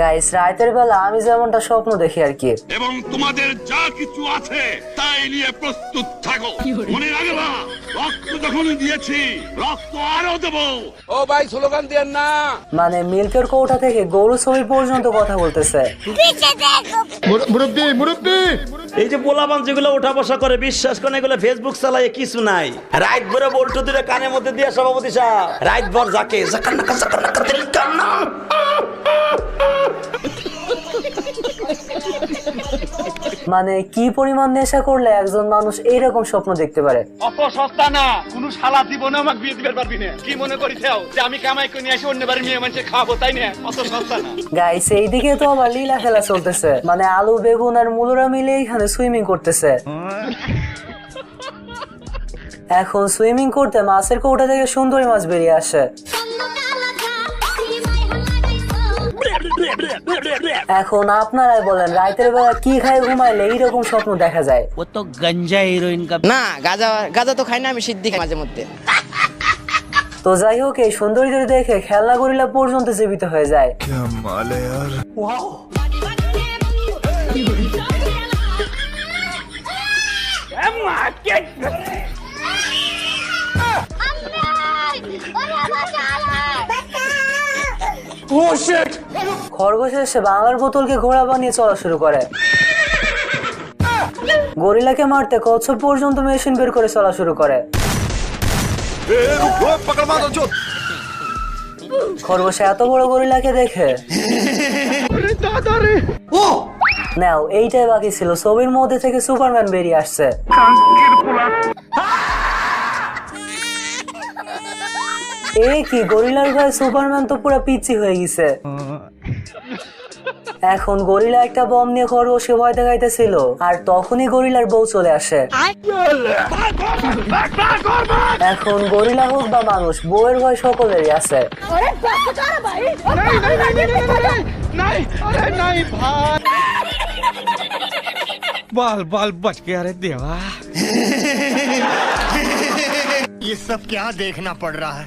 Guys রাতের বেলা আমি যেমনটা স্বপ্ন দেখি আর কি, এবং তোমাদের যা কিছু আছে তাই নিয়ে প্রস্তুত থাকো। মনে রাখবা, রক্ত যখন দিয়েছি রক্ত আরো দেবো। ও ভাই স্লোগান দেন না। মানে মিল্কের কৌটা থেকে গরু ছবি পর্যন্ত কথা বলতেছে। এই যে পোলাপান যেগুলো ওঠা বসা করে, বিশ্বাস করেন এগুলো ফেসবুক চালায় কিছু নাই। রাত ভরে বল্টু দিলে কানের মধ্যে দিয়ে সভাপতি সাহেব রাত ভর যাকে মানে কি পরিমাণ নেশা করলে একজন মানুষ এইরকম স্বপ্ন দেখতে পারে। অত সস্তা না, কোন শালা জীবনে আমাকে বিয়ে দিতে পারবি না। কি মনে করিস যে আমি কামাই করে নিয়ে আসি অন্য বাড়ি মেয়ে মানুষের খাওয়াবো, তাই না? অত সস্তা না। গাইস এইদিকে তো আবার লীলা খেলা চলতেছে, মানে আলু বেগুন আর মূলরা মিলে এখানে সুইমিং করতেছে। এখন সুইমিং করতে মাছের কৌটা থেকে সুন্দরী মাছ বেরিয়ে আসে। এখন আপনারাই বলেন রাতের বেলা কি খায় ঘুমাইলে এইরকম স্বপ্ন দেখা যায়? वो तो गंजा हीरोइन का না গাজা গাজা তো খাই না, আমি সিদ্ধি খাই মাঝে মধ্যে। তো যাই হোক, এই সুন্দরীদের দেখে খেলনা গরিলা পর্যন্ত জীবিত হয়ে যায়। খরগোশ এসে বাংলার বোতলকে ঘোড়া বানিয়ে চলা শুরু করে। গরিলাকে মারতে কচ্ছপ পর্যন্ত মেশিন বের করে চলা শুরু করে। খরগোশ এত বড় গরিলাকে দেখে নাও এইটাই বাকি ছিল, ছবির মধ্যে থেকে সুপারম্যান বেরিয়ে আসছে। এ কি, গরিলার গায়ে সুপারম্যান তো পুরো পিচ্ছি হয়ে গেছে। এখন গরিলা একটা বম নিয়ে খরগোশকে ভয় দেখাইতেছিল, আর তখনই গরিলার বউ চলে আসে। এখন গরিলা হোক বা মানুষ, বউয়ের ভয় সকলেরই আছে। बाल बाल बच गया रे देवा। ये सब क्या देखना पड़ रहा है?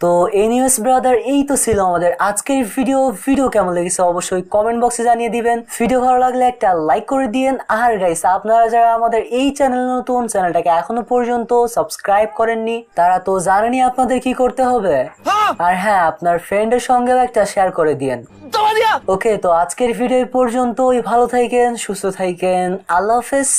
তো এনিওয়েস ব্রাদার, এই তো ছিল আমাদের আজকের ভিডিও কেমন লেগেছে অবশ্যই কমেন্ট বক্সে জানিয়ে দিবেন। ভিডিও ভালো লাগলে একটা লাইক করে দিয়েন। আর গাইস, আপনারা যারা আমাদের এই চ্যানেল নতুন, চ্যানেলটাকে এখনো পর্যন্ত সাবস্ক্রাইব করেননি, তারা তো জানেনই আপনাদের কি করতে হবে। আর হ্যাঁ, আপনার ফ্রেন্ডের সঙ্গেও একটা শেয়ার করে দিয়েন। ওকে, তো আজকের ভিডিও পর্যন্তই। ভালো থাকেন, সুস্থ থাকেন, আল্লাহ হাফেজ।